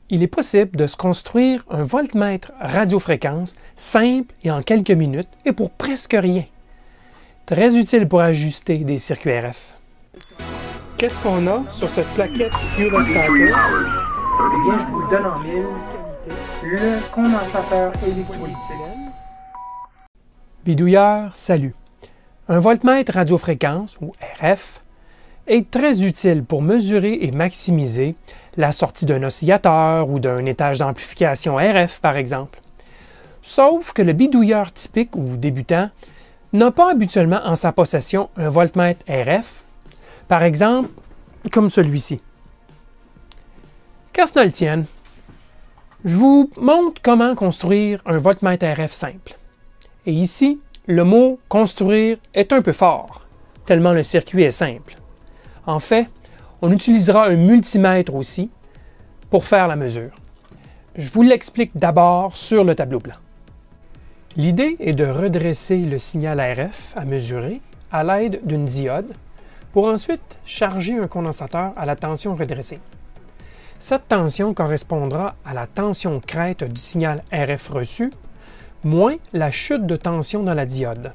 Il est possible de se construire un voltmètre radiofréquence simple et en quelques minutes et pour presque rien. Très utile pour ajuster des circuits RF. Qu'est-ce qu'on a sur cette plaquette Hewlett Packard? Eh bien, je vous le donne en mille. Le condensateur électrolytique. Bidouilleur, salut. Un voltmètre radiofréquence, ou RF, est très utile pour mesurer et maximiser la sortie d'un oscillateur ou d'un étage d'amplification RF, par exemple. Sauf que le bidouilleur typique ou débutant n'a pas habituellement en sa possession un voltmètre RF, par exemple, comme celui-ci. Qu'à ce ne le tienne, je vous montre comment construire un voltmètre RF simple. Et ici, le mot « construire » est un peu fort, tellement le circuit est simple. En fait, on utilisera un multimètre aussi pour faire la mesure. Je vous l'explique d'abord sur le tableau blanc. L'idée est de redresser le signal RF à mesurer à l'aide d'une diode pour ensuite charger un condensateur à la tension redressée. Cette tension correspondra à la tension crête du signal RF reçu moins la chute de tension dans la diode.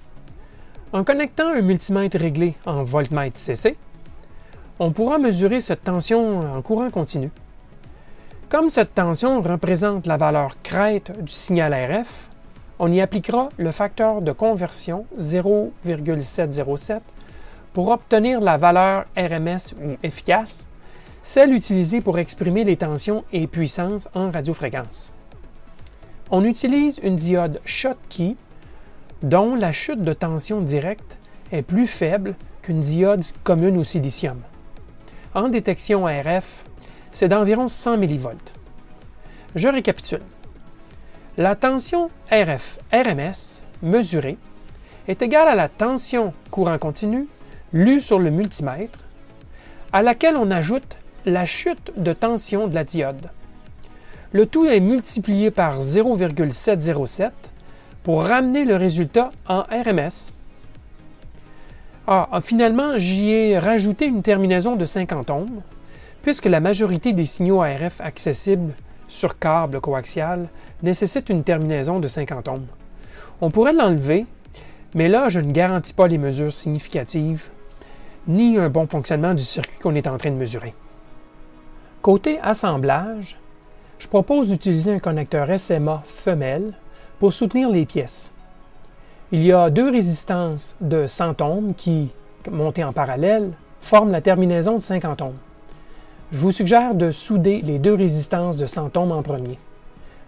En connectant un multimètre réglé en voltmètre CC, on pourra mesurer cette tension en courant continu. Comme cette tension représente la valeur crête du signal RF, on y appliquera le facteur de conversion 0,707 pour obtenir la valeur RMS ou efficace, celle utilisée pour exprimer les tensions et puissances en radiofréquence. On utilise une diode Schottky dont la chute de tension directe est plus faible qu'une diode commune au silicium. En détection RF, c'est d'environ 100 mV. Je récapitule. La tension RF-RMS mesurée est égale à la tension courant continu lue sur le multimètre, à laquelle on ajoute la chute de tension de la diode. Le tout est multiplié par 0,707 pour ramener le résultat en RMS. Finalement, j'y ai rajouté une terminaison de 50 ohms, puisque la majorité des signaux RF accessibles sur câble coaxial nécessitent une terminaison de 50 ohms. On pourrait l'enlever, mais là, je ne garantis pas les mesures significatives, ni un bon fonctionnement du circuit qu'on est en train de mesurer. Côté assemblage, je propose d'utiliser un connecteur SMA femelle pour soutenir les pièces. Il y a deux résistances de 100 ohms qui, montées en parallèle, forment la terminaison de 50 ohms. Je vous suggère de souder les deux résistances de 100 ohms en premier.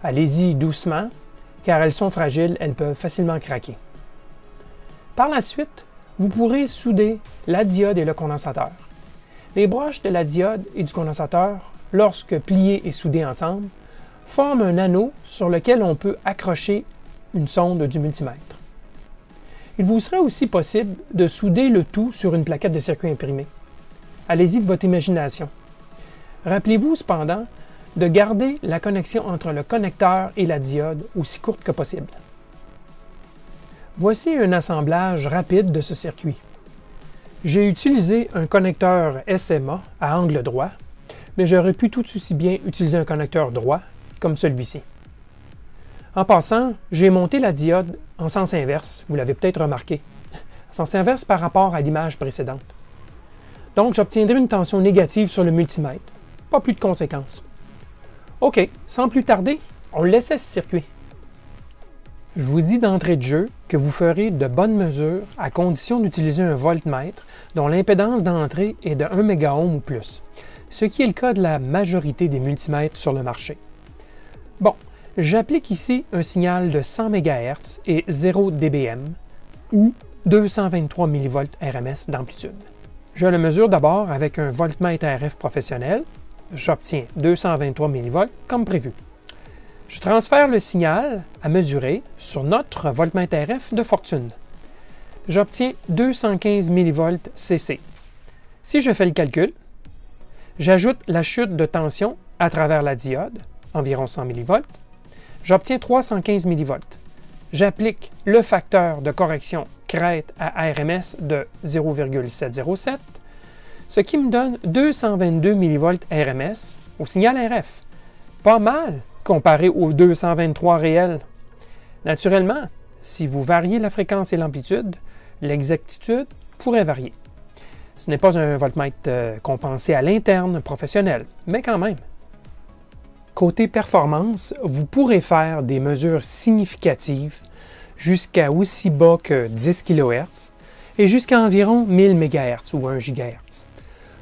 Allez-y doucement, car elles sont fragiles, elles peuvent facilement craquer. Par la suite, vous pourrez souder la diode et le condensateur. Les broches de la diode et du condensateur, lorsque pliées et soudées ensemble, forment un anneau sur lequel on peut accrocher une sonde du multimètre. Il vous serait aussi possible de souder le tout sur une plaquette de circuit imprimé. Allez-y de votre imagination. Rappelez-vous cependant de garder la connexion entre le connecteur et la diode aussi courte que possible. Voici un assemblage rapide de ce circuit. J'ai utilisé un connecteur SMA à angle droit, mais j'aurais pu tout aussi bien utiliser un connecteur droit comme celui-ci. En passant, j'ai monté la diode en sens inverse, vous l'avez peut-être remarqué, sens inverse par rapport à l'image précédente. Donc, j'obtiendrai une tension négative sur le multimètre, pas plus de conséquences. OK, sans plus tarder, on laissait ce circuit. Je vous dis d'entrée de jeu que vous ferez de bonnes mesures à condition d'utiliser un voltmètre dont l'impédance d'entrée est de 1 MΩ ou plus, ce qui est le cas de la majorité des multimètres sur le marché. Bon, j'applique ici un signal de 100 MHz et 0 dBm ou 223 mV RMS d'amplitude. Je le mesure d'abord avec un voltmètre RF professionnel. J'obtiens 223 mV comme prévu. Je transfère le signal à mesurer sur notre voltmètre RF de fortune. J'obtiens 215 mV CC. Si je fais le calcul, j'ajoute la chute de tension à travers la diode, environ 100 mV. J'obtiens 315 mV. J'applique le facteur de correction crête à RMS de 0,707, ce qui me donne 222 mV RMS au signal RF, pas mal comparé aux 223 réels. Naturellement, si vous variez la fréquence et l'amplitude, l'exactitude pourrait varier. Ce n'est pas un voltmètre qu'on pensait à l'interne professionnel, mais quand même. Côté performance, vous pourrez faire des mesures significatives jusqu'à aussi bas que 10 kHz et jusqu'à environ 1000 MHz ou 1 GHz.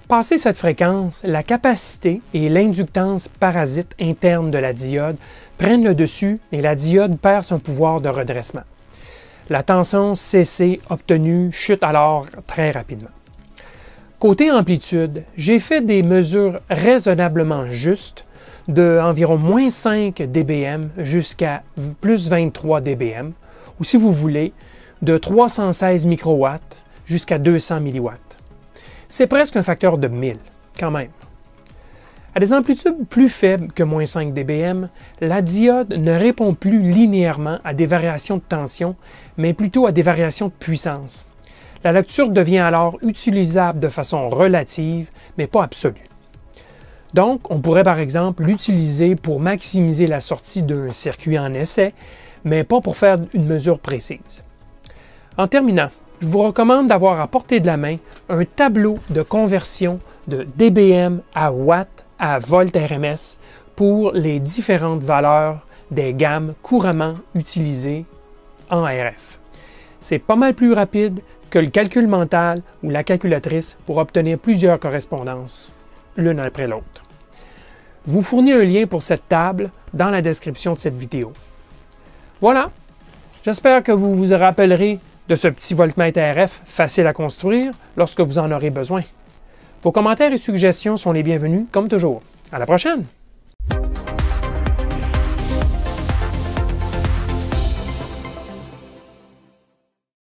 Passé cette fréquence, la capacité et l'inductance parasite interne de la diode prennent le dessus et la diode perd son pouvoir de redressement. La tension CC obtenue chute alors très rapidement. Côté amplitude, j'ai fait des mesures raisonnablement justes de environ moins 5 dBm jusqu'à plus 23 dBm, ou si vous voulez, de 316 microwatts jusqu'à 200 milliwatts. C'est presque un facteur de 1000, quand même. À des amplitudes plus faibles que moins 5 dBm, la diode ne répond plus linéairement à des variations de tension, mais plutôt à des variations de puissance. La lecture devient alors utilisable de façon relative, mais pas absolue. Donc, on pourrait par exemple l'utiliser pour maximiser la sortie d'un circuit en essai, mais pas pour faire une mesure précise. En terminant, je vous recommande d'avoir à portée de la main un tableau de conversion de dBm à watts à volt RMS pour les différentes valeurs des gammes couramment utilisées en RF. C'est pas mal plus rapide que le calcul mental ou la calculatrice pour obtenir plusieurs correspondances, l'une après l'autre. Je vous fournis un lien pour cette table dans la description de cette vidéo. Voilà, j'espère que vous vous rappellerez de ce petit voltmètre RF facile à construire lorsque vous en aurez besoin. Vos commentaires et suggestions sont les bienvenus, comme toujours. À la prochaine!